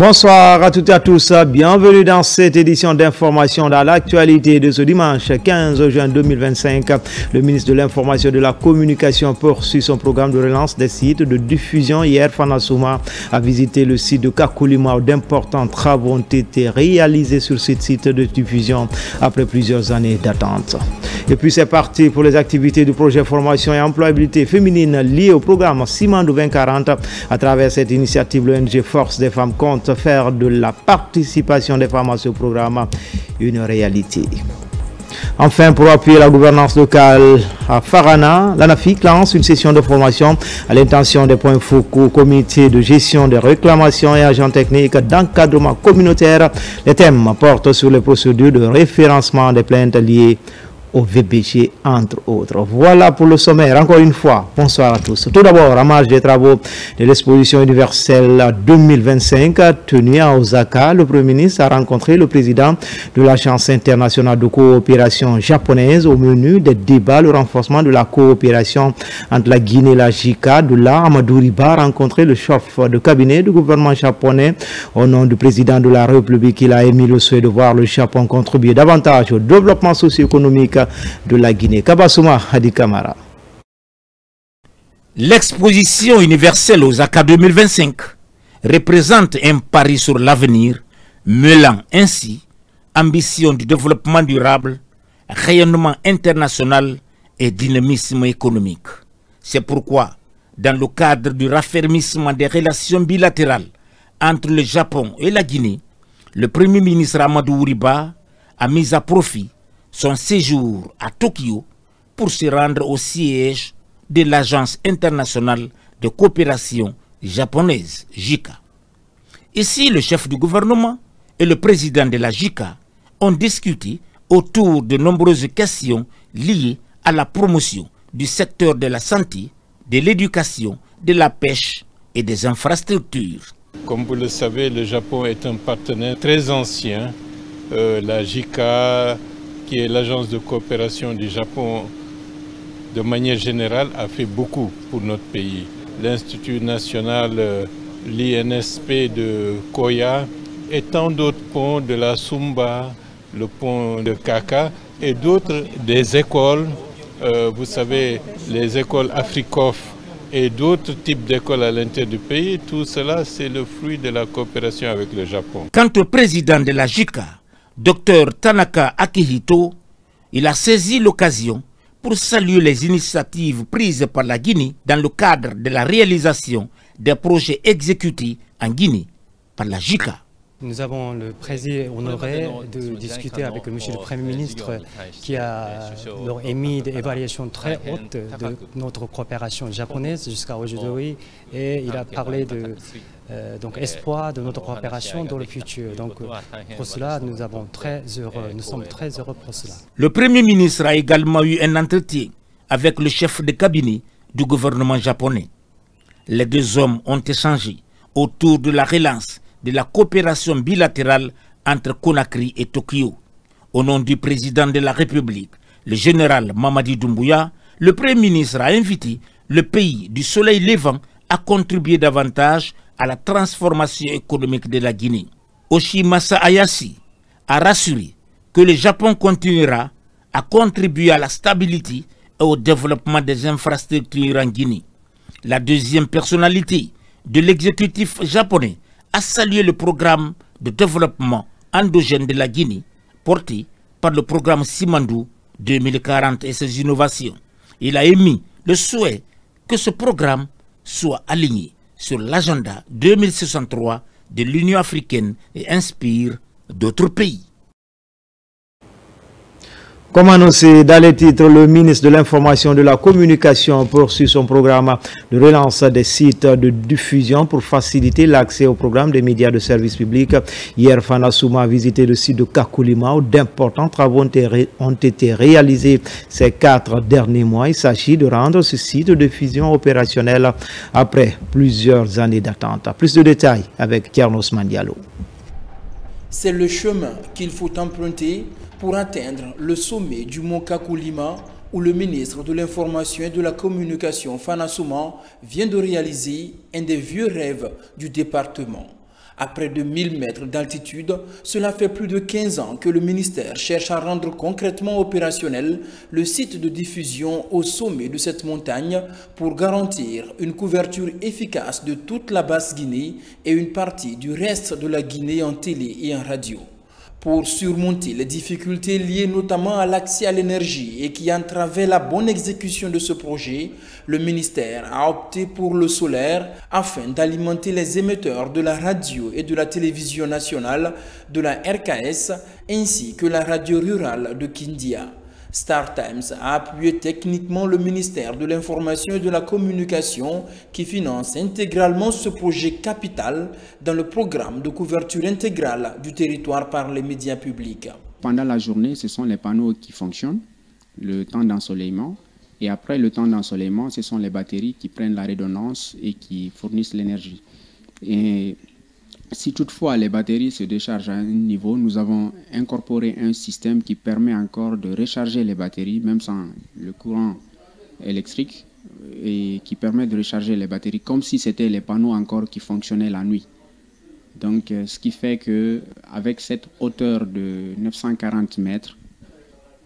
Bonsoir à toutes et à tous, bienvenue dans cette édition d'information dans l'actualité de ce dimanche 15 juin 2025. Le ministre de l'Information et de la Communication poursuit son programme de relance des sites de diffusion. Hier, Fana Souma a visité le site de Kakulima où d'importants travaux ont été réalisés sur ce site de diffusion après plusieurs années d'attente. Et puis c'est parti pour les activités du projet formation et employabilité féminine liées au programme Simandou 2040. À travers cette initiative, l'ONG Force des femmes compte faire de la participation des femmes à ce programme une réalité. Enfin, pour appuyer la gouvernance locale à Farana, l'ANAFIC lance une session de formation à l'intention des points focaux, comité de gestion des réclamations et agents techniques d'encadrement communautaire. Les thèmes portent sur les procédures de référencement des plaintes liées au VBG, entre autres. Voilà pour le sommaire. Encore une fois, bonsoir à tous. Tout d'abord, en marge des travaux de l'exposition universelle 2025 tenue à Osaka, le Premier ministre a rencontré le président de l'Agence internationale de coopération japonaise. Au menu des débats, le renforcement de la coopération entre la Guinée et la JICA. De là, Amadou Riba a rencontré le chef de cabinet du gouvernement japonais. Au nom du président de la République, il a émis le souhait de voir le Japon contribuer davantage au développement socio-économique de la Guinée. Kabasouma Hadi Kamara. L'exposition universelle Osaka 2025 représente un pari sur l'avenir, mêlant ainsi ambition du développement durable, rayonnement international et dynamisme économique. C'est pourquoi, dans le cadre du raffermissement des relations bilatérales entre le Japon et la Guinée, le Premier ministre Amadou Riba a mis à profit son séjour à Tokyo pour se rendre au siège de l'Agence internationale de coopération japonaise, JICA. Ici, le chef du gouvernement et le président de la JICA ont discuté autour de nombreuses questions liées à la promotion du secteur de la santé, de l'éducation, de la pêche et des infrastructures. Comme vous le savez, le Japon est un partenaire très ancien. La JICA, qui est l'agence de coopération du Japon, de manière générale, a fait beaucoup pour notre pays. L'Institut national, l'INSP de Koya, et tant d'autres ponts de la Sumba, le pont de Kaka, et d'autres des écoles, vous savez, les écoles Afrikof et d'autres types d'écoles à l'intérieur du pays. Tout cela, c'est le fruit de la coopération avec le Japon. Quant au président de la JICA, Dr Tanaka Akihito, il a saisi l'occasion pour saluer les initiatives prises par la Guinée dans le cadre de la réalisation des projets exécutés en Guinée par la JICA. Nous avons le plaisir honoré de discuter avec M. le Premier ministre qui a émis des évaluations très hautes de notre coopération japonaise jusqu'à aujourd'hui et il a parlé de espoir de notre coopération dans le futur. Donc pour cela, nous sommes très heureux pour cela. Le Premier ministre a également eu un entretien avec le chef de cabinet du gouvernement japonais. Les deux hommes ont échangé autour de la relance de la coopération bilatérale entre Conakry et Tokyo. Au nom du président de la République, le général Mamadi Doumbouya, le Premier ministre a invité le pays du soleil levant à contribuer davantage à la transformation économique de la Guinée. Oshimasa Ayasi a rassuré que le Japon continuera à contribuer à la stabilité et au développement des infrastructures en Guinée. La deuxième personnalité de l'exécutif japonais a salué le programme de développement endogène de la Guinée porté par le programme Simandou 2040 et ses innovations. Il a émis le souhait que ce programme soit aligné sur l'agenda 2063 de l'Union africaine et inspire d'autres pays. Comme annoncé dans les titres, le ministre de l'Information et de la Communication poursuit son programme de relance des sites de diffusion pour faciliter l'accès au programme des médias de service public. Hier, Fana Souma a visité le site de Kakulima où d'importants travaux ont été réalisés ces 4 derniers mois. Il s'agit de rendre ce site de diffusion opérationnel après plusieurs années d'attente. Plus de détails avec Tiernos Mandialo. C'est le chemin qu'il faut emprunter pour atteindre le sommet du mont Kakulima où le ministre de l'Information et de la Communication, Fana Souma, vient de réaliser un des vieux rêves du département. À près de 1000 mètres d'altitude, cela fait plus de 15 ans que le ministère cherche à rendre concrètement opérationnel le site de diffusion au sommet de cette montagne pour garantir une couverture efficace de toute la Basse-Guinée et une partie du reste de la Guinée en télé et en radio. Pour surmonter les difficultés liées notamment à l'accès à l'énergie et qui entravaient la bonne exécution de ce projet, le ministère a opté pour le solaire afin d'alimenter les émetteurs de la radio et de la télévision nationale, de la RKS ainsi que la radio rurale de Kindia. Star Times a appuyé techniquement le ministère de l'Information et de la Communication qui finance intégralement ce projet capital dans le programme de couverture intégrale du territoire par les médias publics. Pendant la journée, ce sont les panneaux qui fonctionnent, le temps d'ensoleillement. Et après le temps d'ensoleillement, ce sont les batteries qui prennent la redondance et qui fournissent l'énergie. Et si toutefois les batteries se déchargent à un niveau, nous avons incorporé un système qui permet encore de recharger les batteries, même sans le courant électrique, et qui permet de recharger les batteries comme si c'était les panneaux encore qui fonctionnaient la nuit. Donc, ce qui fait qu'avec cette hauteur de 940 mètres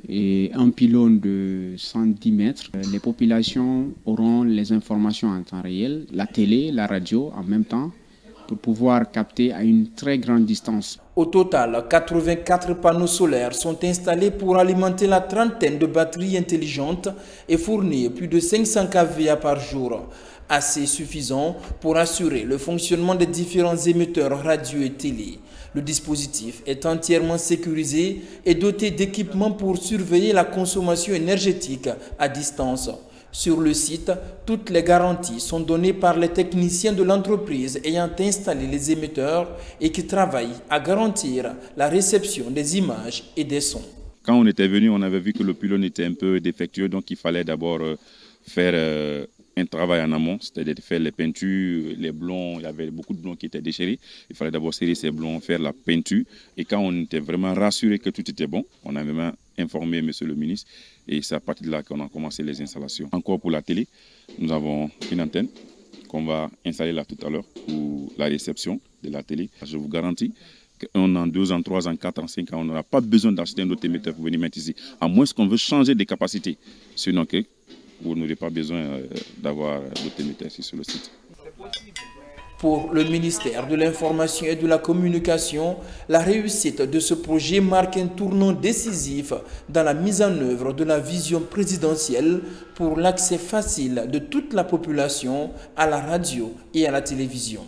et un pylône de 110 mètres, les populations auront les informations en temps réel, la télé, la radio en même temps, pour pouvoir capter à une très grande distance. Au total, 84 panneaux solaires sont installés pour alimenter la trentaine de batteries intelligentes et fournir plus de 500 kVA par jour. Assez suffisant pour assurer le fonctionnement des différents émetteurs radio et télé. Le dispositif est entièrement sécurisé et doté d'équipements pour surveiller la consommation énergétique à distance. Sur le site, toutes les garanties sont données par les techniciens de l'entreprise ayant installé les émetteurs et qui travaillent à garantir la réception des images et des sons. Quand on était venu, on avait vu que le pylône était un peu défectueux, donc il fallait d'abord faire un travail en amont, c'est-à-dire faire les peintures, les blonds, il y avait beaucoup de blonds qui étaient déchirés. Il fallait d'abord serrer ces blonds, faire la peinture. Et quand on était vraiment rassuré que tout était bon, on a vraiment informé monsieur le ministre et c'est à partir de là qu'on a commencé les installations. Encore pour la télé, nous avons une antenne qu'on va installer là tout à l'heure pour la réception de la télé. Je vous garantis qu'un an, 2 ans, 3 ans, 4 ans, 5 ans, on n'aura pas besoin d'acheter un autre émetteur pour venir mettre ici, à moins qu'on veut changer des capacités. Sinon, vous n'aurez pas besoin d'avoir d'autres émetteurs ici sur le site. Pour le ministère de l'Information et de la Communication, la réussite de ce projet marque un tournant décisif dans la mise en œuvre de la vision présidentielle pour l'accès facile de toute la population à la radio et à la télévision.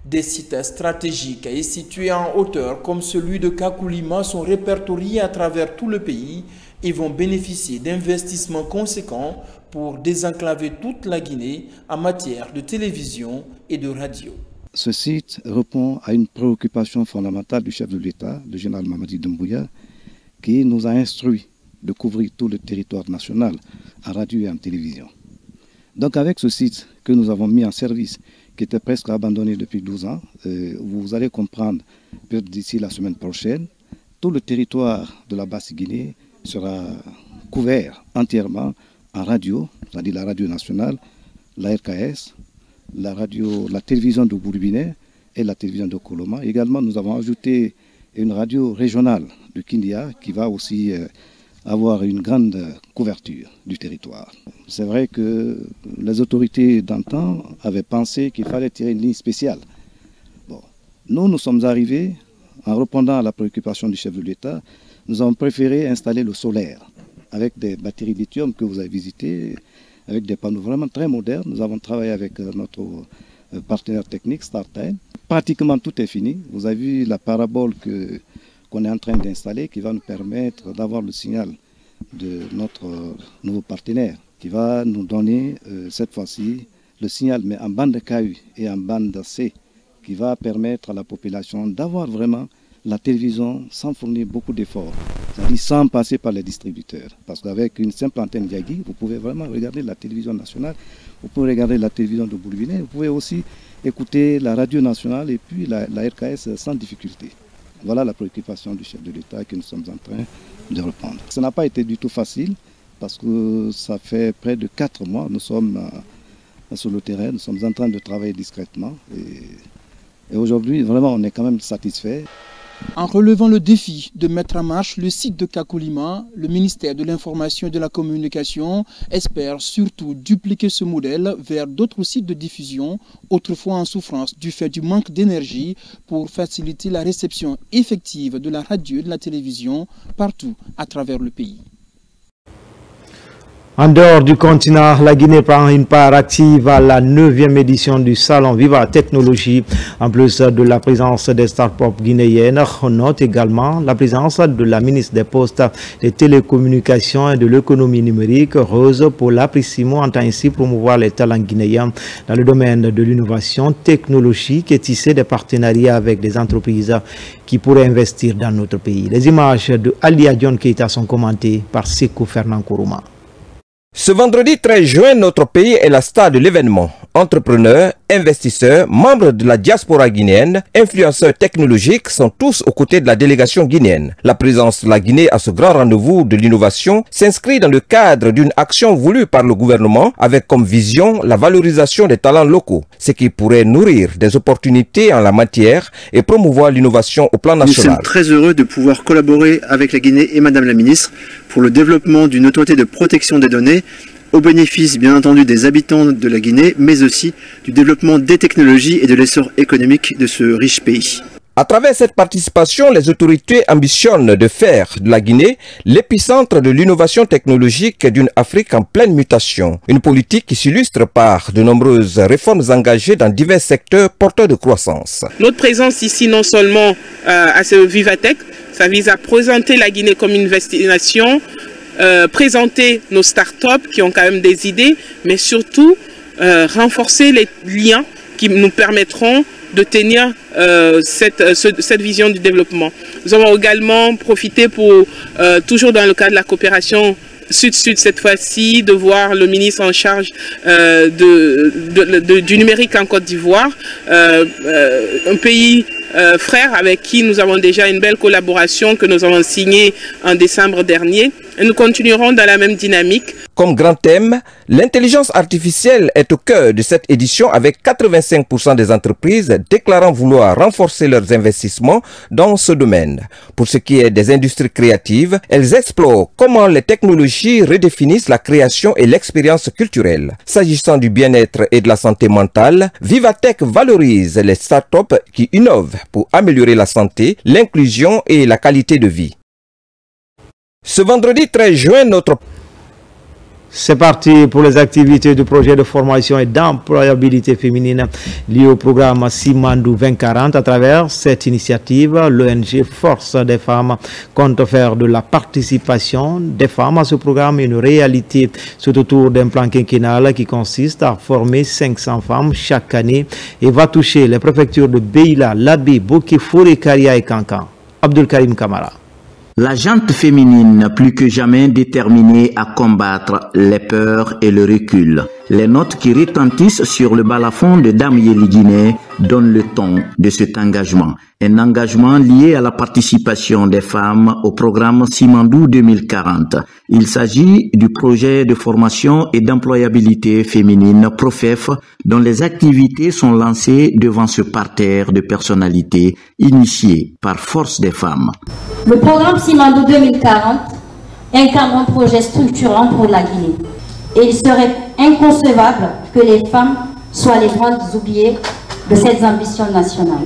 Des sites stratégiques et situés en hauteur comme celui de Kakulima sont répertoriés à travers tout le pays et vont bénéficier d'investissements conséquents pour désenclaver toute la Guinée en matière de télévision et de radio. Ce site répond à une préoccupation fondamentale du chef de l'État, le général Mamadi Doumbouya, qui nous a instruit de couvrir tout le territoire national en radio et en télévision. Donc avec ce site que nous avons mis en service, qui était presque abandonné depuis 12 ans, vous allez comprendre que d'ici la semaine prochaine, tout le territoire de la Basse-Guinée sera couvert entièrement en radio, c'est-à-dire la radio nationale, la RKS, la télévision de Bourbinet et la télévision de Koloma. Également, nous avons ajouté une radio régionale de Kindia qui va aussi avoir une grande couverture du territoire. C'est vrai que les autorités d'antan avaient pensé qu'il fallait tirer une ligne spéciale. Bon. Nous sommes arrivés, en répondant à la préoccupation du chef de l'État, nous avons préféré installer le solaire avec des batteries lithium que vous avez visitées, avec des panneaux vraiment très modernes. Nous avons travaillé avec notre partenaire technique, StarTime. Pratiquement tout est fini. Vous avez vu la parabole qu'on est en train d'installer qui va nous permettre d'avoir le signal de notre nouveau partenaire qui va nous donner cette fois-ci le signal, mais en bande KU et en bande C, qui va permettre à la population d'avoir vraiment la télévision sans fournir beaucoup d'efforts, c'est-à-dire sans passer par les distributeurs. Parce qu'avec une simple antenne Yagi, vous pouvez vraiment regarder la télévision nationale, vous pouvez regarder la télévision de Bourbinet, vous pouvez aussi écouter la radio nationale et puis la RKS sans difficulté. Voilà la préoccupation du chef de l'État que nous sommes en train de répondre. Ça n'a pas été du tout facile parce que ça fait près de 4 mois, nous sommes sur le terrain, nous sommes en train de travailler discrètement et Et aujourd'hui, vraiment, on est quand même satisfait. En relevant le défi de mettre en marche le site de Kakulima, le ministère de l'Information et de la Communication espère surtout dupliquer ce modèle vers d'autres sites de diffusion, autrefois en souffrance du fait du manque d'énergie, pour faciliter la réception effective de la radio et de la télévision partout à travers le pays. En dehors du continent, la Guinée prend une part active à la 9e édition du Salon Viva Technologie. En plus de la présence des start-up guinéennes, on note également la présence de la ministre des Postes, des Télécommunications et de l'Économie numérique, Rose Paula-Prissimo, entend ainsi promouvoir les talents guinéens dans le domaine de l'innovation technologique et tisser des partenariats avec des entreprises qui pourraient investir dans notre pays. Les images de Alia John Keita sont commentées par Sekou Fernand Kourouma. Ce vendredi 13 juin, notre pays est la star de l'événement. Entrepreneurs, investisseurs, membres de la diaspora guinéenne, influenceurs technologiques sont tous aux côtés de la délégation guinéenne. La présence de la Guinée à ce grand rendez-vous de l'innovation s'inscrit dans le cadre d'une action voulue par le gouvernement avec comme vision la valorisation des talents locaux, ce qui pourrait nourrir des opportunités en la matière et promouvoir l'innovation au plan national. Nous sommes très heureux de pouvoir collaborer avec la Guinée et Madame la Ministre pour le développement d'une autorité de protection des données au bénéfice bien entendu des habitants de la Guinée, mais aussi du développement des technologies et de l'essor économique de ce riche pays. À travers cette participation, les autorités ambitionnent de faire de la Guinée l'épicentre de l'innovation technologique d'une Afrique en pleine mutation. Une politique qui s'illustre par de nombreuses réformes engagées dans divers secteurs porteurs de croissance. Notre présence ici, non seulement à ce Vivatech, ça vise à présenter la Guinée comme une destination, présenter nos startups qui ont quand même des idées, mais surtout renforcer les liens qui nous permettront de tenir cette vision du développement. Nous avons également profité pour, toujours dans le cadre de la coopération Sud-Sud cette fois-ci, de voir le ministre en charge du numérique en Côte d'Ivoire, un pays frère avec qui nous avons déjà une belle collaboration que nous avons signée en décembre dernier. Et nous continuerons dans la même dynamique. Comme grand thème, l'intelligence artificielle est au cœur de cette édition avec 85% des entreprises déclarant vouloir renforcer leurs investissements dans ce domaine. Pour ce qui est des industries créatives, elles explorent comment les technologies redéfinissent la création et l'expérience culturelle. S'agissant du bien-être et de la santé mentale, Vivatech valorise les startups qui innovent pour améliorer la santé, l'inclusion et la qualité de vie. Ce vendredi 13 juin, C'est parti pour les activités du projet de formation et d'employabilité féminine lié au programme Simandou 2040. À travers cette initiative, l'ONG Force des femmes compte faire de la participation des femmes à ce programme une réalité, tout autour d'un plan quinquennal qui consiste à former 500 femmes chaque année et va toucher les préfectures de Beila, Labé, Boké, Foré, Karia et Kankan. Abdul Karim Kamara. La gente féminine, plus que jamais déterminée à combattre les peurs et le recul. Les notes qui retentissent sur le balafon de Dame Yeli Guinée donnent le ton de cet engagement. Un engagement lié à la participation des femmes au programme Simandou 2040. Il s'agit du projet de formation et d'employabilité féminine PROFEF dont les activités sont lancées devant ce parterre de personnalités initiées par Force des femmes. Le programme Simandou 2040 incarne un projet structurant pour la Guinée. Et il serait inconcevable que les femmes soient les grandes oubliées de cette ambition nationale.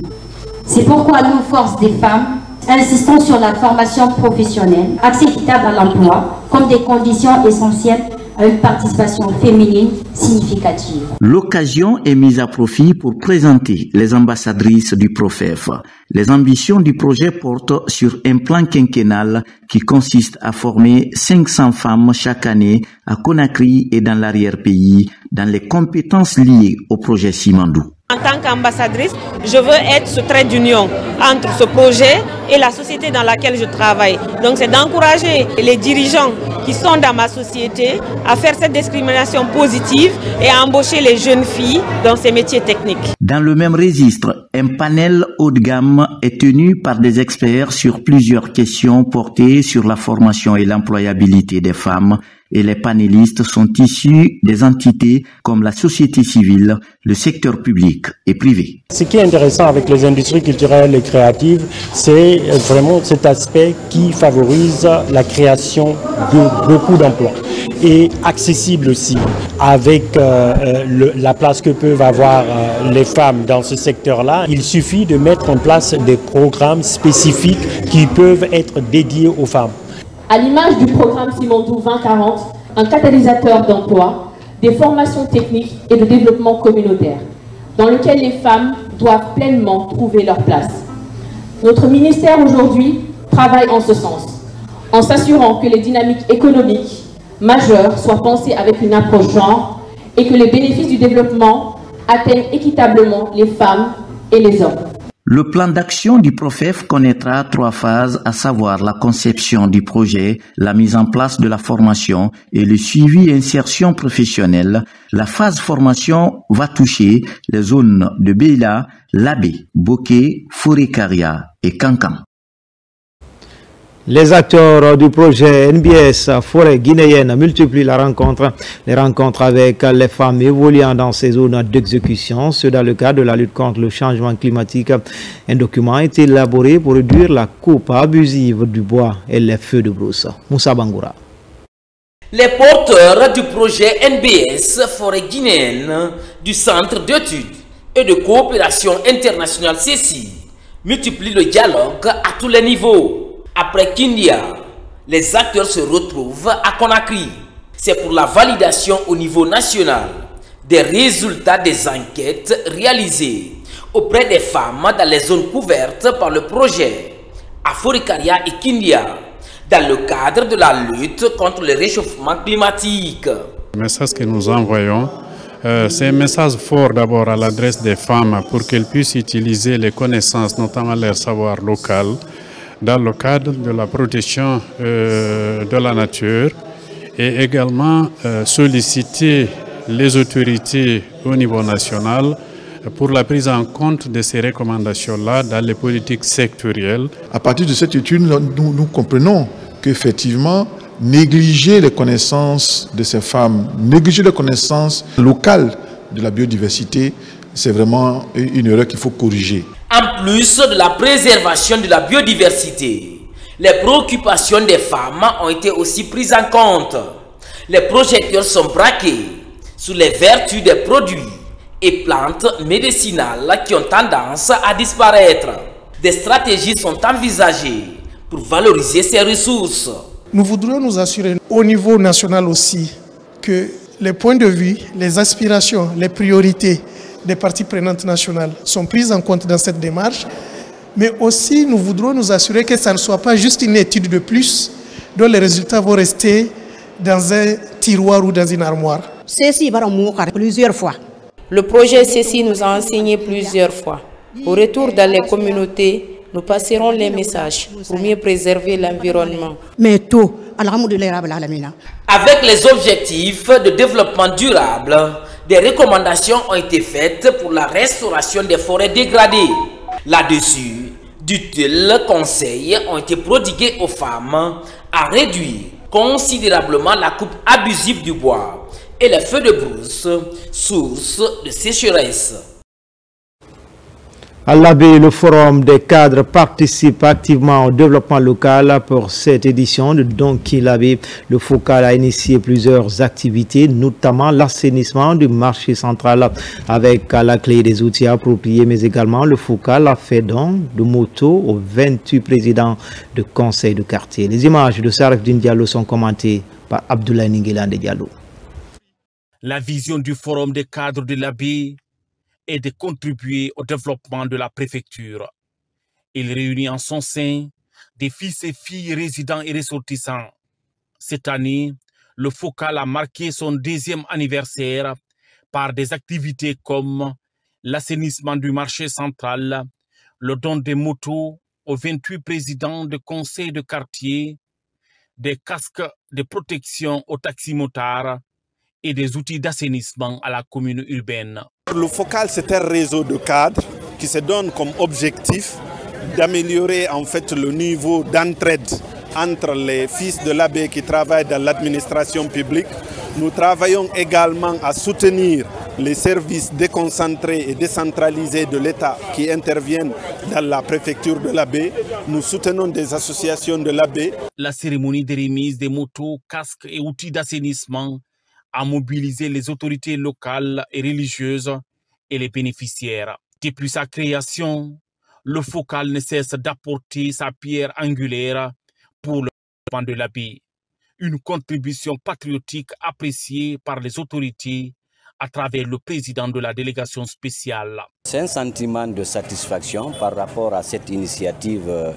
C'est pourquoi nous, Force des femmes, insistons sur la formation professionnelle, accès équitable à l'emploi, comme des conditions essentielles à une participation féminine significative. L'occasion est mise à profit pour présenter les ambassadrices du PROFEF. Les ambitions du projet portent sur un plan quinquennal qui consiste à former 500 femmes chaque année à Conakry et dans l'arrière-pays dans les compétences liées au projet Simandou. En tant qu'ambassadrice, je veux être ce trait d'union entre ce projet et la société dans laquelle je travaille. Donc c'est d'encourager les dirigeants qui sont dans ma société à faire cette discrimination positive et à embaucher les jeunes filles dans ces métiers techniques. Dans le même registre, un panel haut de gamme est tenu par des experts sur plusieurs questions portées sur la formation et l'employabilité des femmes et les panélistes sont issus des entités comme la société civile, le secteur public et privé. Ce qui est intéressant avec les industries culturelles et créatives, c'est vraiment cet aspect qui favorise la création de beaucoup d'emplois et accessible aussi avec la place que peuvent avoir les femmes dans ce secteur-là. Il suffit de mettre en place des programmes spécifiques qui peuvent être dédiés aux femmes. À l'image du programme Simondou 2040, un catalyseur d'emploi, des formations techniques et de développement communautaire, dans lequel les femmes doivent pleinement trouver leur place. Notre ministère aujourd'hui travaille en ce sens, en s'assurant que les dynamiques économiques majeures soient pensées avec une approche genre et que les bénéfices du développement atteignent équitablement les femmes et les hommes. Le plan d'action du PROFEF connaîtra 3 phases, à savoir la conception du projet, la mise en place de la formation et le suivi et insertion professionnelle. La phase formation va toucher les zones de Beila, Labé, Boké, Fouré-Karia et Kankan. Les acteurs du projet NBS Forêt guinéenne multiplient les rencontres avec les femmes évoluant dans ces zones d'exécution. C'est dans le cadre de la lutte contre le changement climatique. Un document a été élaboré pour réduire la coupe abusive du bois et les feux de brousse. Moussa Bangoura. Les porteurs du projet NBS Forêt guinéenne du Centre d'études et de coopération internationale CECI multiplient le dialogue à tous les niveaux. Après Kindia, les acteurs se retrouvent à Conakry. C'est pour la validation au niveau national des résultats des enquêtes réalisées auprès des femmes dans les zones couvertes par le projet à Fouré-Karia et Kindia dans le cadre de la lutte contre le réchauffement climatique. Le message que nous envoyons, c'est un message fort d'abord à l'adresse des femmes pour qu'elles puissent utiliser les connaissances, notamment leur savoir local, dans le cadre de la protection de la nature et également solliciter les autorités au niveau national pour la prise en compte de ces recommandations-là dans les politiques sectorielles. À partir de cette étude, nous comprenons qu'effectivement, négliger les connaissances de ces femmes, négliger les connaissances locales de la biodiversité, c'est vraiment une erreur qu'il faut corriger. En plus de la préservation de la biodiversité, les préoccupations des femmes ont été aussi prises en compte. Les projecteurs sont braqués sur les vertus des produits et plantes médicinales qui ont tendance à disparaître. Des stratégies sont envisagées pour valoriser ces ressources. Nous voudrions nous assurer au niveau national aussi que les points de vue, les aspirations, les priorités des parties prenantes nationales sont prises en compte dans cette démarche, mais aussi nous voudrons nous assurer que ça ne soit pas juste une étude de plus dont les résultats vont rester dans un tiroir ou dans une armoire. Plusieurs fois. Le projet CECI nous a enseigné plusieurs fois. Au retour dans les communautés, nous passerons les messages pour mieux préserver l'environnement. Avec les objectifs de développement durable, des recommandations ont été faites pour la restauration des forêts dégradées. Là-dessus, d'utiles conseils ont été prodigués aux femmes à réduire considérablement la coupe abusive du bois et les feux de brousse, source de sécheresse. À Labé, le forum des cadres participe activement au développement local. Pour cette édition de Donki Labé, le FOCAL a initié plusieurs activités, notamment l'assainissement du marché central avec à la clé des outils appropriés, mais également le FOCAL a fait don de motos aux 28 présidents de conseils de quartier. Les images de Sarafdine Diallo sont commentées par Abdoulaye Ninguelande Diallo. La vision du forum des cadres de Labé et de contribuer au développement de la préfecture. Il réunit en son sein des fils et filles résidents et ressortissants. Cette année, le FOCAL a marqué son 2e anniversaire par des activités comme l'assainissement du marché central, le don des motos aux 28 présidents de conseils de quartier, des casques de protection aux taximotards et des outils d'assainissement à la commune urbaine. Le FOCAL, c'est un réseau de cadres qui se donne comme objectif d'améliorer en fait le niveau d'entraide entre les fils de l'abbé qui travaillent dans l'administration publique. Nous travaillons également à soutenir les services déconcentrés et décentralisés de l'État qui interviennent dans la préfecture de l'abbé. Nous soutenons des associations de l'abbé. La cérémonie de remise des motos, casques et outils d'assainissement a mobilisé les autorités locales et religieuses et les bénéficiaires. Depuis sa création, le Focal ne cesse d'apporter sa pierre angulaire pour le développement de l'abbé. Une contribution patriotique appréciée par les autorités à travers le président de la délégation spéciale. C'est un sentiment de satisfaction par rapport à cette initiative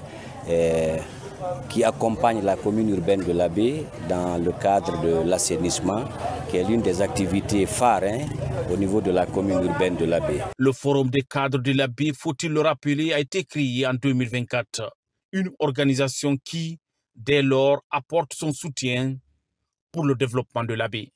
qui accompagne la commune urbaine de l'abbé dans le cadre de l'assainissement, qui est l'une des activités phares au niveau de la commune urbaine de l'abbé. Le forum des cadres de l'abbé, faut-il le rappeler, a été créé en 2024. Une organisation qui, dès lors, apporte son soutien pour le développement de l'abbé.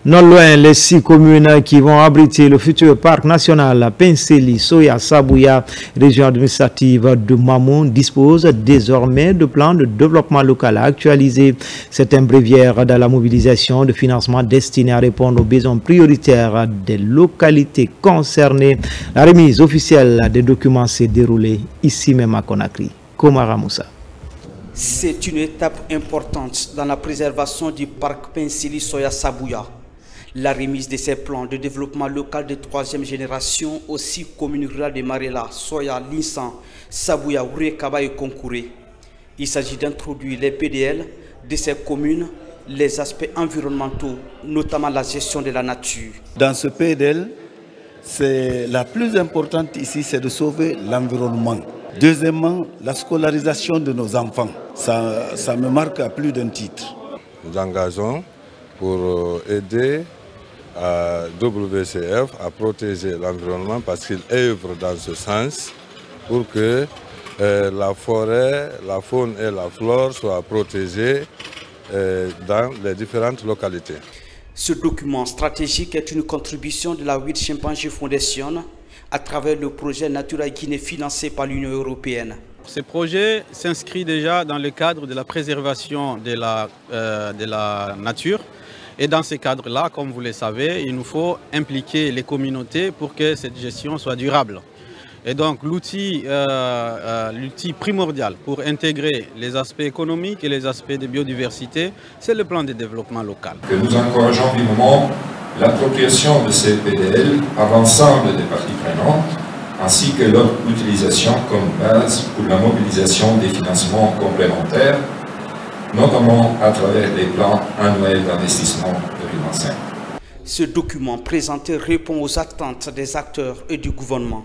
Non loin, les 6 communes qui vont abriter le futur parc national Penseli, Soya, Sabouya, région administrative de Mamou, disposent désormais de plans de développement local à actualiser. C'est un bréviaire dans la mobilisation de financement destiné à répondre aux besoins prioritaires des localités concernées. La remise officielle des documents s'est déroulée ici même à Conakry. Komara Moussa. C'est une étape importante dans la préservation du parc Penseli, Soya, Sabouya. La remise de ces plans de développement local de 3e génération aux 6 communes rurales de Marela, Soya, Linsan, Sabouya, Ourekaba et Konkouré. Il s'agit d'introduire les PDL de ces communes, les aspects environnementaux, notamment la gestion de la nature. Dans ce PDL, la plus importante ici, c'est de sauver l'environnement. Deuxièmement, la scolarisation de nos enfants. Ça me marque à plus d'un titre. Nous engageons pour aider à WCF à protéger l'environnement parce qu'il œuvre dans ce sens pour que la forêt, la faune et la flore soient protégées dans les différentes localités. Ce document stratégique est une contribution de la World Championship Foundation à travers le projet Natura Guinée financé par l'Union européenne. Ce projet s'inscrit déjà dans le cadre de la préservation de la nature. Et dans ce cadre-là, comme vous le savez, il nous faut impliquer les communautés pour que cette gestion soit durable. Et donc l'outil primordial pour intégrer les aspects économiques et les aspects de biodiversité, c'est le plan de développement local. Que nous encourageons vivement l'appropriation de ces PDL par l'ensemble des parties prenantes, ainsi que leur utilisation comme base pour la mobilisation des financements complémentaires, notamment à travers les plans annuels d'investissement 2025. Ce document présenté répond aux attentes des acteurs et du gouvernement.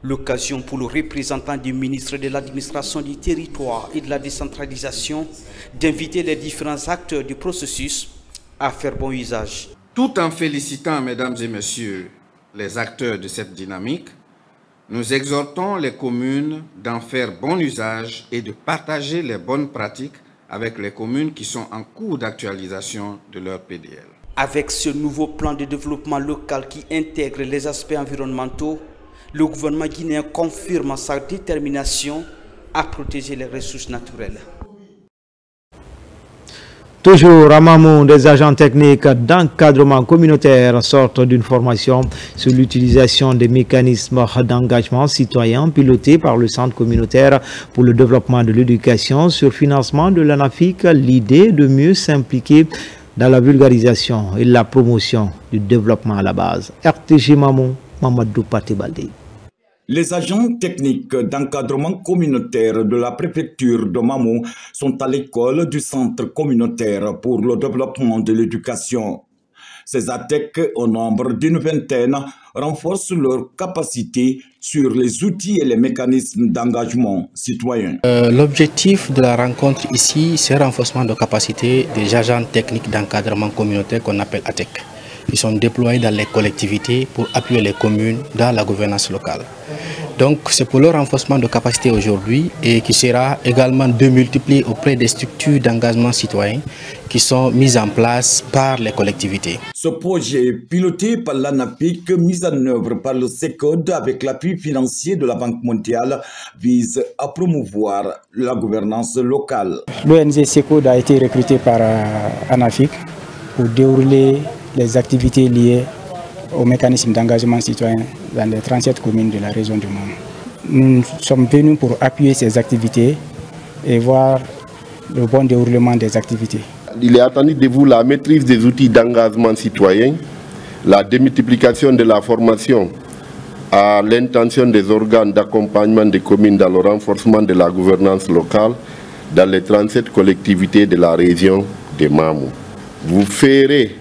L'occasion pour le représentant du ministre de l'administration du territoire et de la décentralisation d'inviter les différents acteurs du processus à faire bon usage. Tout en félicitant, mesdames et messieurs, les acteurs de cette dynamique, nous exhortons les communes d'en faire bon usage et de partager les bonnes pratiques avec les communes qui sont en cours d'actualisation de leur PDL. Avec ce nouveau plan de développement local qui intègre les aspects environnementaux, le gouvernement guinéen confirme sa détermination à protéger les ressources naturelles. Toujours à Mamou, des agents techniques d'encadrement communautaire sortent d'une formation sur l'utilisation des mécanismes d'engagement citoyen pilotés par le Centre communautaire pour le développement de l'éducation sur financement de l'ANAFIC. L'idée de mieux s'impliquer dans la vulgarisation et la promotion du développement à la base. RTG Mamou, Mamadou Paté-Baldé. Les agents techniques d'encadrement communautaire de la préfecture de Mamou sont à l'école du Centre communautaire pour le développement de l'éducation. Ces ATEC, au nombre d'une vingtaine, renforcent leurs capacités sur les outils et les mécanismes d'engagement citoyen. L'objectif de la rencontre ici, c'est le renforcement de capacités des agents techniques d'encadrement communautaire qu'on appelle ATEC. Ils sont déployés dans les collectivités pour appuyer les communes dans la gouvernance locale. Donc c'est pour le renforcement de capacité aujourd'hui et qui sera également démultiplié auprès des structures d'engagement citoyen qui sont mises en place par les collectivités. Ce projet, piloté par l'ANAPIC, mis en œuvre par le SECOD avec l'appui financier de la Banque mondiale, vise à promouvoir la gouvernance locale. L'ONG SECOD a été recruté par ANAPIC pour dérouler les activités liées au mécanisme d'engagement citoyen dans les 37 communes de la région du Mamou. Nous sommes venus pour appuyer ces activités et voir le bon déroulement des activités. Il est attendu de vous la maîtrise des outils d'engagement citoyen, la démultiplication de la formation à l'intention des organes d'accompagnement des communes dans le renforcement de la gouvernance locale dans les 37 collectivités de la région de Mamou. Vous ferez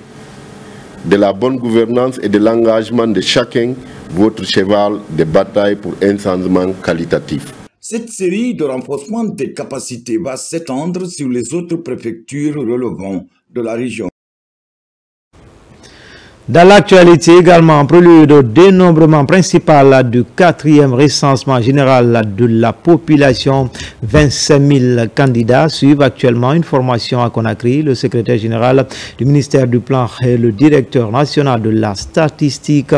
de la bonne gouvernance et de l'engagement de chacun votre cheval de bataille pour un changement qualitatif. Cette série de renforcement des capacités va s'étendre sur les autres préfectures relevant de la région. Dans l'actualité également, en prélude au dénombrement principal du 4e recensement général de la population, 25 000 candidats suivent actuellement une formation à Conakry. Le secrétaire général du ministère du Plan et le directeur national de la statistique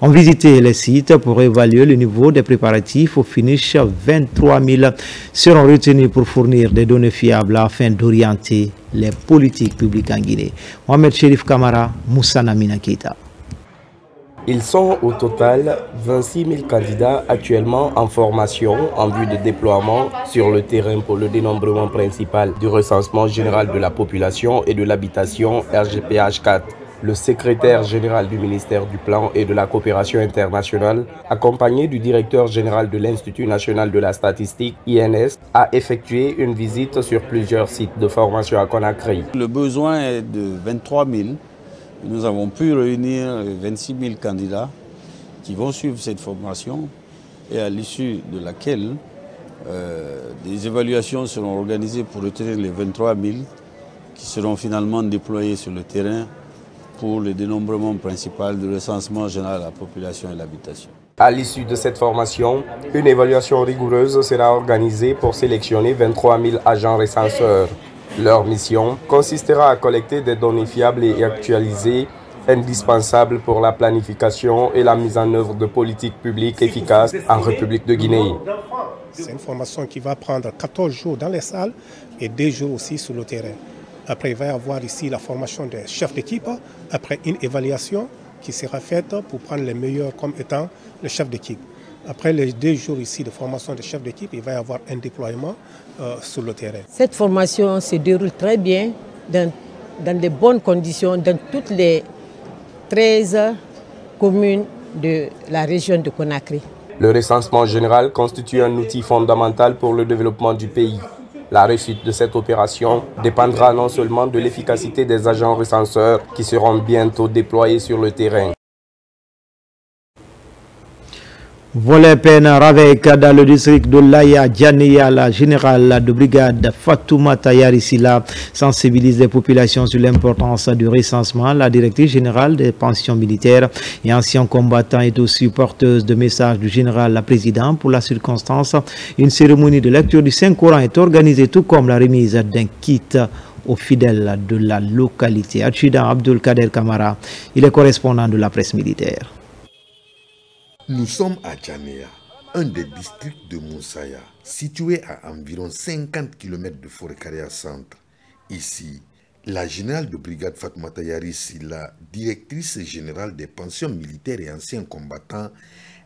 ont visité les sites pour évaluer le niveau des préparatifs. Au finish, 23 000 seront retenus pour fournir des données fiables afin d'orienter les politiques publiques en Guinée. Mohamed Chérif Kamara, Moussa Namina Keita. Ils sont au total 26 000 candidats actuellement en formation en vue de déploiement sur le terrain pour le dénombrement principal du recensement général de la population et de l'habitation RGPH 4. Le secrétaire général du ministère du Plan et de la coopération internationale, accompagné du directeur général de l'Institut national de la statistique, INS, a effectué une visite sur plusieurs sites de formation à Conakry. Le besoin est de 23 000. Nous avons pu réunir 26 000 candidats qui vont suivre cette formation et à l'issue de laquelle des évaluations seront organisées pour retenir les 23 000 qui seront finalement déployés sur le terrain pour le dénombrement principal du recensement général de la population et l'habitation. À l'issue de cette formation, une évaluation rigoureuse sera organisée pour sélectionner 23 000 agents recenseurs. Leur mission consistera à collecter des données fiables et actualisées, indispensables pour la planification et la mise en œuvre de politiques publiques efficaces en République de Guinée. C'est une formation qui va prendre 14 jours dans les salles et 2 jours aussi sur le terrain. Après, il va y avoir ici la formation des chefs d'équipe, après une évaluation qui sera faite pour prendre les meilleurs comme étant le chef d'équipe. Après les 2 jours ici de formation des chefs d'équipe, il va y avoir un déploiement sur le terrain. Cette formation se déroule très bien, dans de bonnes conditions, dans toutes les 13 communes de la région de Conakry. Le recensement général constitue un outil fondamental pour le développement du pays. La réussite de cette opération dépendra non seulement de l'efficacité des agents recenseurs qui seront bientôt déployés sur le terrain. Volet peine avec dans le district de Laya Djanéa, la générale de brigade Fatoumata Yarissila sensibilise les populations sur l'importance du recensement. La directrice générale des pensions militaires et anciens combattants est aussi porteuse de messages du général la président. Pour la circonstance, une cérémonie de lecture du Saint-Coran est organisée, tout comme la remise d'un kit aux fidèles de la localité. Achidan Abdul Kader Kamara, il est correspondant de la presse militaire. Nous sommes à Djanéa, un des districts de Moussaya, situé à environ 50 km de Forêt-Carrière Centre. Ici, la générale de brigade Fatoumata Yarissila, directrice générale des pensions militaires et anciens combattants,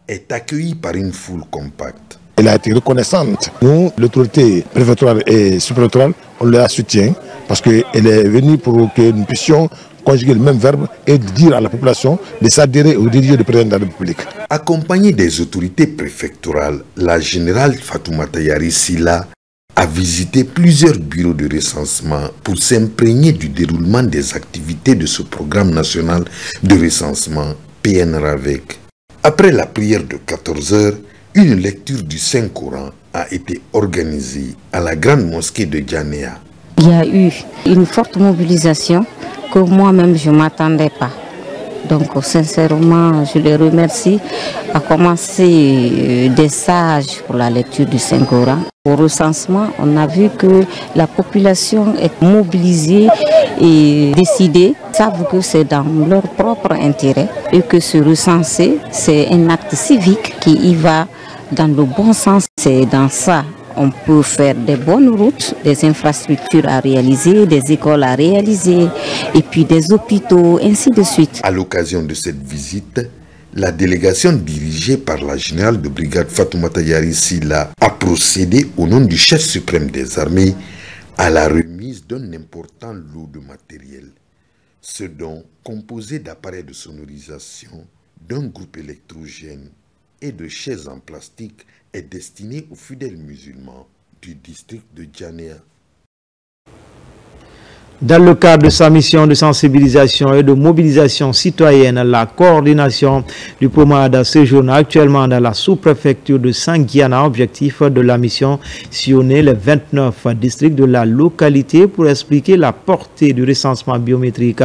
est accueillie par une foule compacte. Elle a été reconnaissante. Nous, l'autorité préfectorale et suprafectorale, on la soutient parce qu'elle est venue pour que nous puissions conjuguer le même verbe et dire à la population de s'adhérer au dirigeant du président de la République. Accompagnée des autorités préfectorales, la générale Fatoumata Yarissila a visité plusieurs bureaux de recensement pour s'imprégner du déroulement des activités de ce programme national de recensement PNRAVEC. Après la prière de 14 heures, une lecture du Saint-Coran a été organisée à la grande mosquée de Djanéa. Il y a eu une forte mobilisation que moi-même je ne m'attendais pas. Donc sincèrement, je les remercie. À commencer des sages pour la lecture du Saint-Coran. Au recensement, on a vu que la population est mobilisée et décidée, savent que c'est dans leur propre intérêt et que se recenser, c'est un acte civique qui y va dans le bon sens. C'est dans ça on peut faire des bonnes routes, des infrastructures à réaliser, des écoles à réaliser et puis des hôpitaux, ainsi de suite. À l'occasion de cette visite, la délégation dirigée par la générale de brigade Fatoumata Yari Silla a procédé au nom du chef suprême des armées à la remise d'un important lot de matériel. Ce don, composé d'appareils de sonorisation, d'un groupe électrogène et de chaises en plastique, est destiné aux fidèles musulmans du district de Djanéa. Dans le cadre de sa mission de sensibilisation et de mobilisation citoyenne, la coordination du PROMAD séjourne actuellement dans la sous-préfecture de Sanguiana. Objectif de la mission, sillonner les 29 districts de la localité pour expliquer la portée du recensement biométrique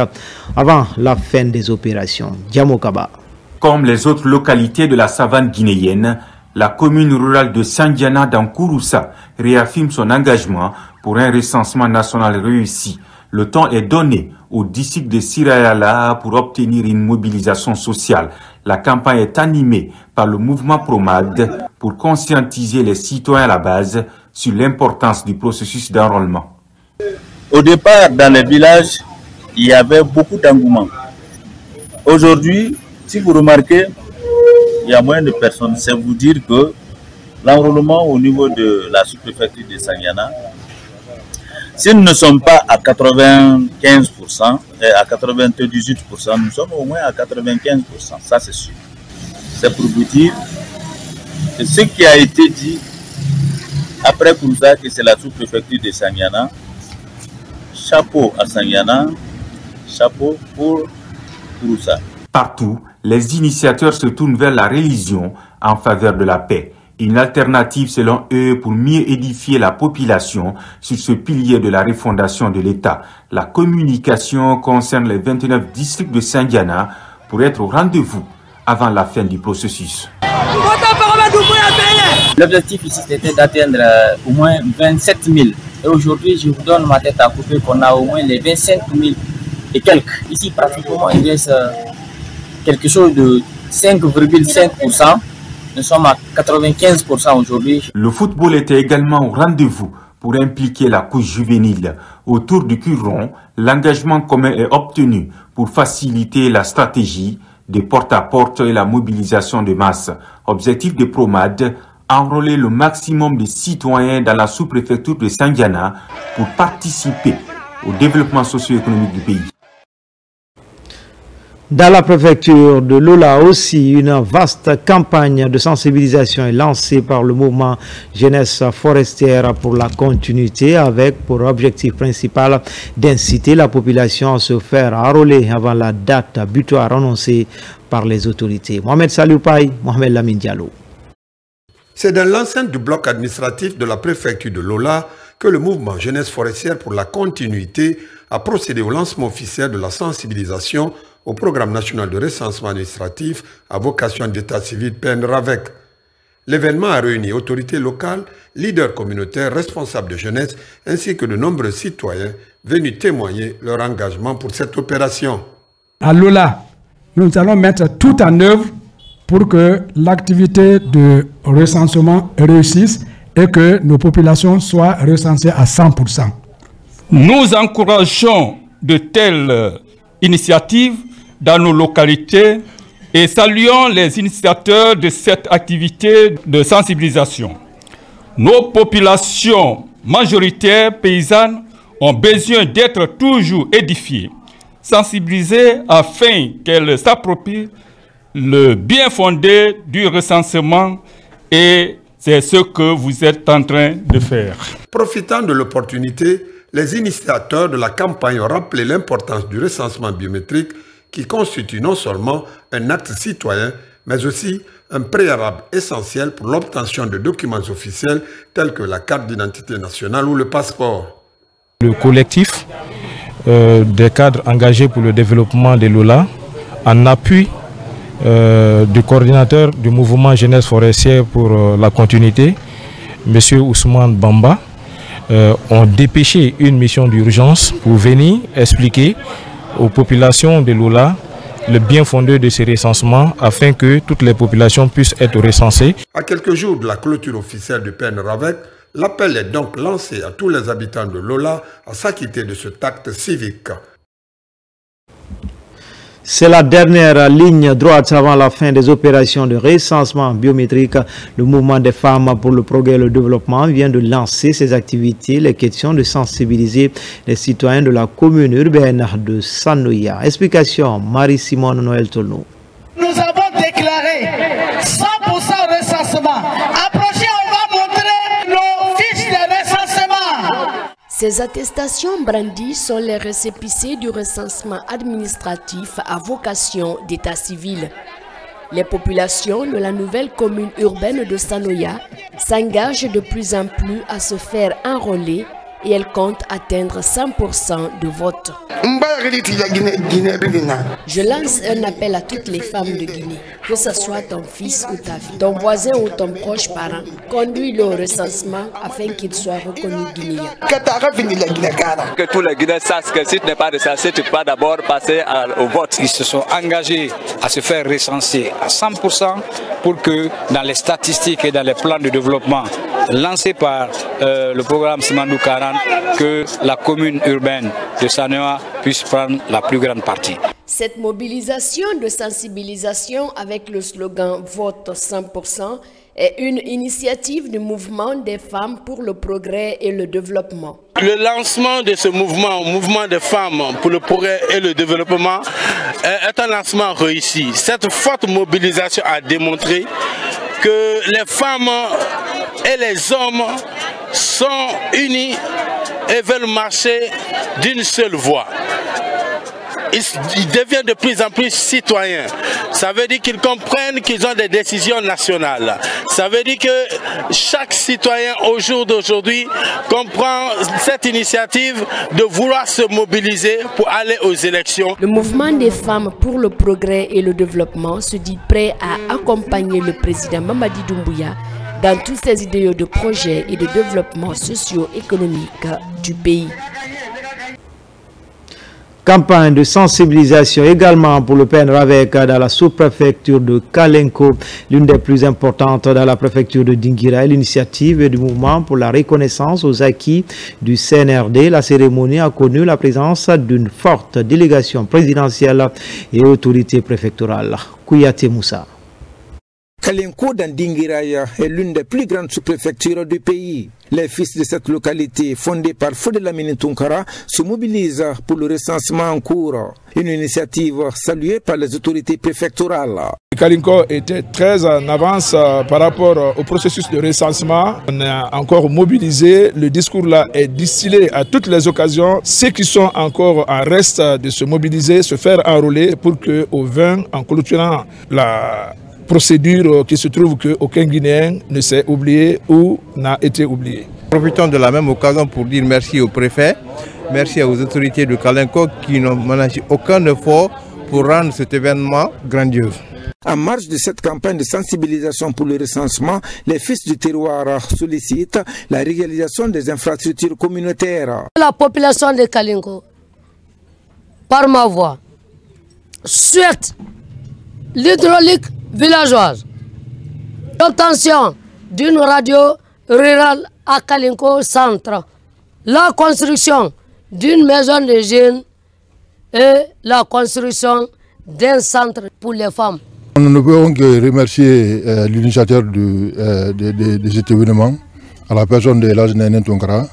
avant la fin des opérations. Diamokaba. Comme les autres localités de la savane guinéenne, la commune rurale de Sanguiana dans Kouroussa réaffirme son engagement pour un recensement national réussi. Le temps est donné au district de Sirayala pour obtenir une mobilisation sociale. La campagne est animée par le mouvement PROMAD pour conscientiser les citoyens à la base sur l'importance du processus d'enrôlement. Au départ, dans les villages, il y avait beaucoup d'engouement. Aujourd'hui, si vous remarquez, il y a moins de personnes. C'est vous dire que l'enrôlement au niveau de la sous-préfecture de Sanguiana, si nous ne sommes pas à 95% et à 98%, nous sommes au moins à 95%. Ça, c'est sûr. C'est pour vous dire que ce qui a été dit après Kouroussa, que c'est la sous-préfecture de Sanguiana, chapeau à Sanguiana, chapeau pour Kouroussa. Partout, les initiateurs se tournent vers la religion en faveur de la paix. Une alternative selon eux pour mieux édifier la population sur ce pilier de la refondation de l'État. La communication concerne les 29 districts de Sanguiana pour être au rendez-vous avant la fin du processus. L'objectif ici c'était d'atteindre au moins 27 000. Et aujourd'hui, je vous donne ma tête à couper qu'on a au moins les 25 000 et quelques. Ici, pratiquement, il reste quelque chose de 5,5%. Nous sommes à 95% aujourd'hui. Le football était également au rendez-vous pour impliquer la couche juvénile. Autour du Curon, l'engagement commun est obtenu pour faciliter la stratégie des porte-à-porte et la mobilisation de masse. Objectif de PROMAD, enrôler le maximum de citoyens dans la sous-préfecture de Sanguiana pour participer au développement socio-économique du pays. Dans la préfecture de Lola aussi, une vaste campagne de sensibilisation est lancée par le mouvement Jeunesse forestière pour la continuité avec pour objectif principal d'inciter la population à se faire enrôler avant la date butoir annoncée par les autorités. Mohamed Saloupaï, Mohamed Lamine Diallo. C'est dans l'enceinte du bloc administratif de la préfecture de Lola que le mouvement Jeunesse forestière pour la continuité a procédé au lancement officiel de la sensibilisation au programme national de recensement administratif à vocation d'état civil PNRAVEC. L'événement a réuni autorités locales, leaders communautaires, responsables de jeunesse, ainsi que de nombreux citoyens venus témoigner leur engagement pour cette opération. À Lola, nous allons mettre tout en œuvre pour que l'activité de recensement réussisse et que nos populations soient recensées à 100%. Nous encourageons de telles initiatives dans nos localités et saluons les initiateurs de cette activité de sensibilisation. Nos populations majoritaires paysannes ont besoin d'être toujours édifiées, sensibilisées afin qu'elles s'approprient le bien fondé du recensement et c'est ce que vous êtes en train de faire. Profitant de l'opportunité, les initiateurs de la campagne ont rappelé l'importance du recensement biométrique qui constitue non seulement un acte citoyen, mais aussi un préalable essentiel pour l'obtention de documents officiels tels que la carte d'identité nationale ou le passeport. Le collectif des cadres engagés pour le développement de Lola en appui du coordinateur du mouvement jeunesse forestière pour la continuité, M. Ousmane Bamba, ont dépêché une mission d'urgence pour venir expliquer aux populations de Lola le bien fondé de ces recensements afin que toutes les populations puissent être recensées. À quelques jours de la clôture officielle du PNRAVEC, l'appel est donc lancé à tous les habitants de Lola à s'acquitter de cet acte civique. C'est la dernière ligne droite avant la fin des opérations de recensement biométrique. Le mouvement des femmes pour le progrès et le développement vient de lancer ses activités. Les questions de sensibiliser les citoyens de la commune urbaine de Sanoya. Explication, Marie-Simone Noël Tolno. Nous avons déclaré 100% recensement. Approchez, on va montrer nos fiches de recensement. Ces attestations brandies sont les récépissés du recensement administratif à vocation d'état civil. Les populations de la nouvelle commune urbaine de Sanoya s'engagent de plus en plus à se faire enrôler et elles comptent atteindre 100% de vote. Je lance un appel à toutes les femmes de Guinée, que ce soit ton fils ou ta fille, ton voisin ou ton proche parent, conduis-le au recensement afin qu'il soit reconnu guinéen. Que tous les Guinéens sachent que si tu n'es pas recensé, tu peux d'abord passer au vote. Ils se sont engagés à se faire recenser à 100% pour que dans les statistiques et dans les plans de développement lancés par le programme Simandou 40, que la commune urbaine de Sanoya puisse prendre la plus grande partie. Cette mobilisation de sensibilisation avec le slogan « Vote 100% » est une initiative du mouvement des femmes pour le progrès et le développement. Le lancement de ce mouvement des femmes pour le progrès et le développement, est un lancement réussi. Cette forte mobilisation a démontré que les femmes et les hommes sont unis et veulent marcher d'une seule voie. Ils deviennent de plus en plus citoyens. Ça veut dire qu'ils comprennent qu'ils ont des décisions nationales. Ça veut dire que chaque citoyen au jour d'aujourd'hui comprend cette initiative de vouloir se mobiliser pour aller aux élections. Le mouvement des femmes pour le progrès et le développement se dit prêt à accompagner le président Mamadi Doumbouya dans tous ses idéaux de projets et de développement socio-économique du pays. Campagne de sensibilisation également pour le PNRAVEC dans la sous-préfecture de Kalenko, l'une des plus importantes dans la préfecture de Dinguira. L'initiative du mouvement pour la reconnaissance aux acquis du CNRD. La cérémonie a connu la présence d'une forte délégation présidentielle et autorité préfectorale. Kouyaté Moussa. Kalenko dans Dingiraya est l'une des plus grandes sous-préfectures du pays. Les fils de cette localité, fondée par Fodé Lamine Tunkara, se mobilisent pour le recensement en cours. Une initiative saluée par les autorités préfectorales. Kalenko était très en avance par rapport au processus de recensement. On a encore mobilisé. Le discours là est distillé à toutes les occasions. Ceux qui sont encore en reste de se mobiliser, se faire enrôler pour qu'au 20, en clôturant la procédure qui se trouve qu'aucun Guinéen ne s'est oublié ou n'a été oublié. Profitons de la même occasion pour dire merci au préfet, merci aux autorités de Kalenko qui n'ont managé aucun effort pour rendre cet événement grandiose. En marge de cette campagne de sensibilisation pour le recensement, les fils du terroir sollicitent la réalisation des infrastructures communautaires. La population de Kalenko, par ma voix, souhaite l'hydraulique villageoise, l'obtention d'une radio rurale à Kalenko centre, la construction d'une maison de jeunes et la construction d'un centre pour les femmes. Nous ne pouvons que remercier l'initiateur de cet événement, à la personne de l'âge Néné Tunkara,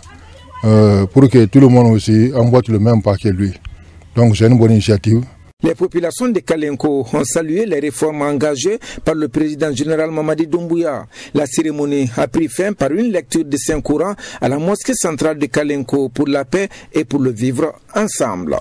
pour que tout le monde aussi emboîte le même pas que lui. Donc c'est une bonne initiative. Les populations de Kalenko ont salué les réformes engagées par le président général Mamadi Doumbouya. La cérémonie a pris fin par une lecture de Saint-Courant à la mosquée centrale de Kalenko pour la paix et pour le vivre ensemble.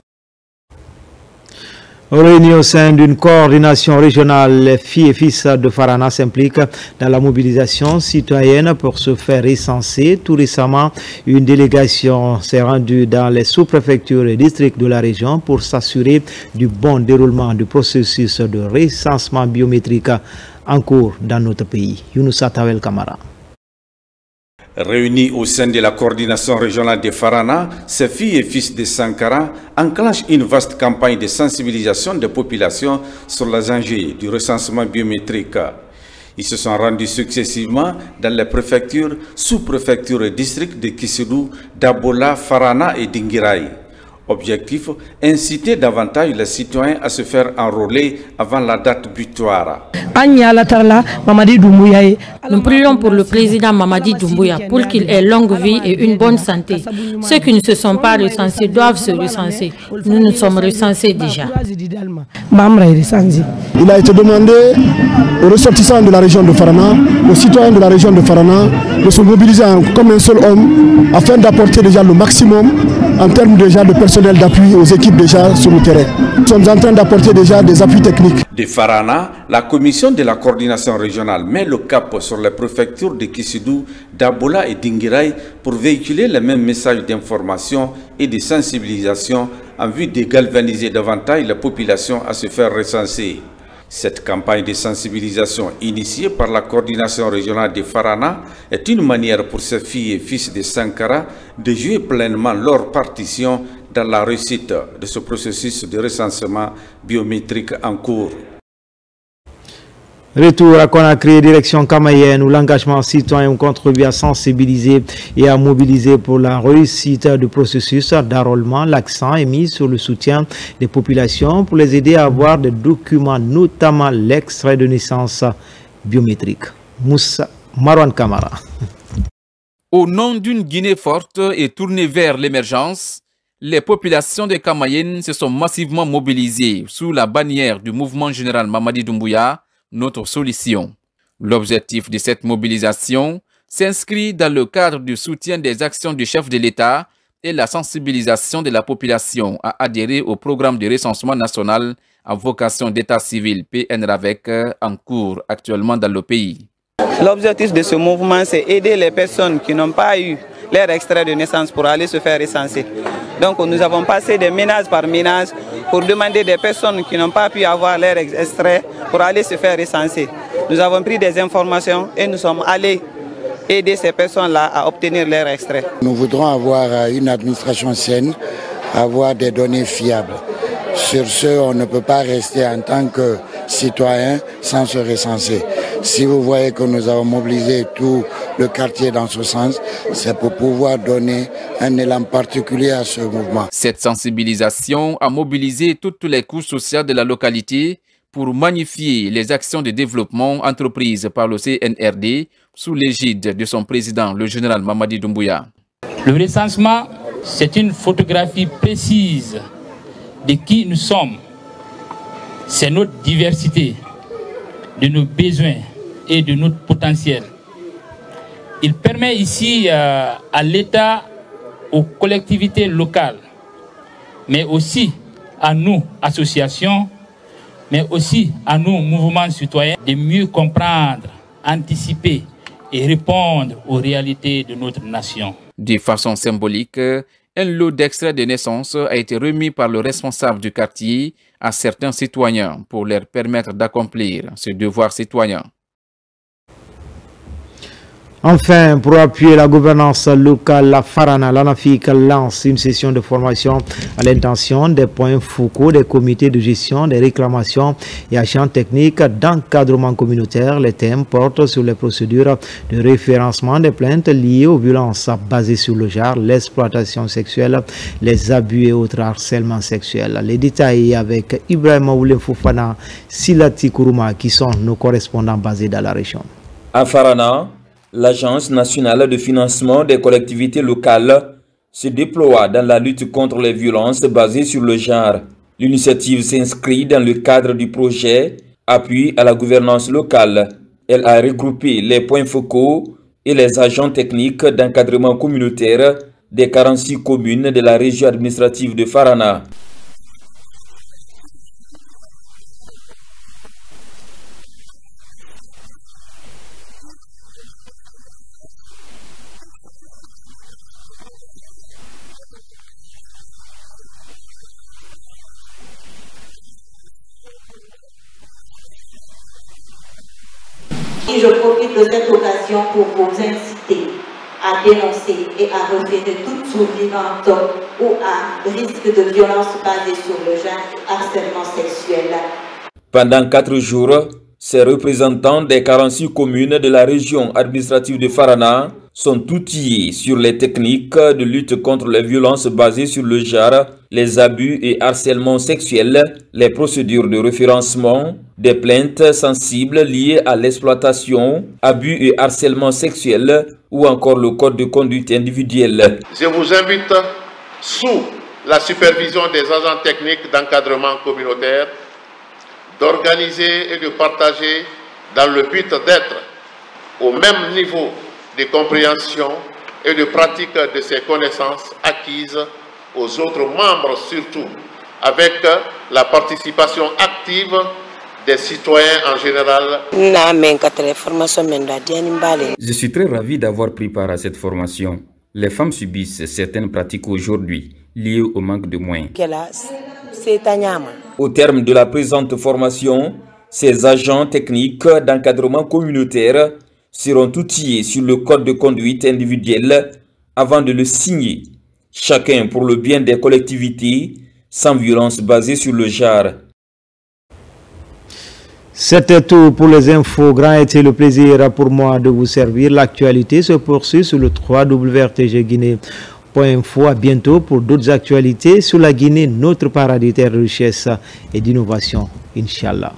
Réunis au sein d'une coordination régionale, les filles et fils de Farana s'impliquent dans la mobilisation citoyenne pour se faire recenser. Tout récemment, une délégation s'est rendue dans les sous-préfectures et districts de la région pour s'assurer du bon déroulement du processus de recensement biométrique en cours dans notre pays. Younousa Tawel Kamara. Réunis au sein de la coordination régionale de Farana, ces filles et fils de Sankara enclenchent une vaste campagne de sensibilisation des populations sur les enjeux du recensement biométrique. Ils se sont rendus successivement dans les préfectures, sous-préfectures et districts de Kissidou, Dabola, Farana et Dingirai. Objectif, inciter davantage les citoyens à se faire enrôler avant la date butoir. Nous prions pour le président Mamadi Doumbouya pour qu'il ait longue vie et une bonne santé. Ceux qui ne se sont pas recensés doivent se recenser. Nous nous sommes recensés déjà. Il a été demandé aux ressortissants de la région de Farana, aux citoyens de la région de Farana, de se mobiliser comme un seul homme afin d'apporter déjà le maximum en termes déjà de personnel d'appui aux équipes déjà sur le terrain. Nous sommes en train d'apporter déjà des appuis techniques. De Farana, la commission de la coordination régionale met le cap sur les préfectures de Kissidou, Dabola et Dingirai pour véhiculer les mêmes messages d'information et de sensibilisation en vue de galvaniser davantage la population à se faire recenser. Cette campagne de sensibilisation initiée par la coordination régionale de Farana est une manière pour ces filles et fils de Sankara de jouer pleinement leur partition dans la réussite de ce processus de recensement biométrique en cours. Retour à Conakry, direction Kamayenne, où l'engagement citoyen contribue à sensibiliser et à mobiliser pour la réussite du processus d'enrôlement. L'accent est mis sur le soutien des populations pour les aider à avoir des documents, notamment l'extrait de naissance biométrique. Moussa Marwan Kamara. Au nom d'une Guinée forte et tournée vers l'émergence, les populations de Kamayenne se sont massivement mobilisées sous la bannière du mouvement général Mamadi Doumbouya, notre solution. L'objectif de cette mobilisation s'inscrit dans le cadre du soutien des actions du chef de l'État et la sensibilisation de la population à adhérer au programme de recensement national à vocation d'état civil PNRAVEC en cours actuellement dans le pays. L'objectif de ce mouvement, c'est aider les personnes qui n'ont pas eu leur extrait de naissance pour aller se faire recenser. Donc nous avons passé des ménages par ménage pour demander des personnes qui n'ont pas pu avoir leur extrait pour aller se faire recenser. Nous avons pris des informations et nous sommes allés aider ces personnes-là à obtenir leur extrait. Nous voudrons avoir une administration saine, avoir des données fiables. Sur ce, on ne peut pas rester en tant que citoyen sans se recenser. Si vous voyez que nous avons mobilisé tout le quartier dans ce sens, c'est pour pouvoir donner un élan particulier à ce mouvement. Cette sensibilisation a mobilisé toutes les couches sociales de la localité pour magnifier les actions de développement entreprises par le CNRD sous l'égide de son président, le général Mamadi Doumbouya. Le recensement, c'est une photographie précise de qui nous sommes. C'est notre diversité, de nos besoins et de notre potentiel. Il permet ici à l'État, aux collectivités locales, mais aussi à nous, associations, mais aussi à nous, mouvements citoyens, de mieux comprendre, anticiper et répondre aux réalités de notre nation. De façon symbolique, un lot d'extraits de naissance a été remis par le responsable du quartier à certains citoyens pour leur permettre d'accomplir ce devoir citoyen. Enfin, pour appuyer la gouvernance locale, la Farana, l'ANAFIC lance une session de formation à l'intention des points focaux des comités de gestion des réclamations et agents techniques d'encadrement communautaire. Les thèmes portent sur les procédures de référencement des plaintes liées aux violences basées sur le genre, l'exploitation sexuelle, les abus et autres harcèlements sexuels. Les détails avec Ibrahim Oulé Foufana, Silati Kourouma qui sont nos correspondants basés dans la région. À Farana, l'Agence nationale de financement des collectivités locales se déploie dans la lutte contre les violences basées sur le genre. L'initiative s'inscrit dans le cadre du projet Appui à la gouvernance locale. Elle a regroupé les points focaux et les agents techniques d'encadrement communautaire des 46 communes de la région administrative de Farana. Aussi, je profite de cette occasion pour vous inciter à dénoncer et à repérer toute source vivante ou à risque de violence basée sur le genre et harcèlement sexuel. Pendant 4 jours, ces représentants des 46 communes de la région administrative de Farana sont outillés sur les techniques de lutte contre les violences basées sur le genre, les abus et harcèlements sexuels, les procédures de référencement, des plaintes sensibles liées à l'exploitation, abus et harcèlement sexuel ou encore le code de conduite individuelle. Je vous invite, sous la supervision des agents techniques d'encadrement communautaire, d'organiser et de partager dans le but d'être au même niveau de compréhension et de pratique de ces connaissances acquises aux autres membres, surtout avec la participation active des citoyens en général. Je suis très ravi d'avoir pris part à cette formation. Les femmes subissent certaines pratiques aujourd'hui liées au manque de moyens. Au terme de la présente formation, ces agents techniques d'encadrement communautaire seront outillés sur le code de conduite individuelle avant de le signer, chacun pour le bien des collectivités, sans violence basée sur le genre. C'était tout pour les infos. Grand était le plaisir pour moi de vous servir. L'actualité se poursuit sur le www.rtgguinée.info. À bientôt pour d'autres actualités sur la Guinée, notre paradis de richesse et d'innovation. Inch'Allah.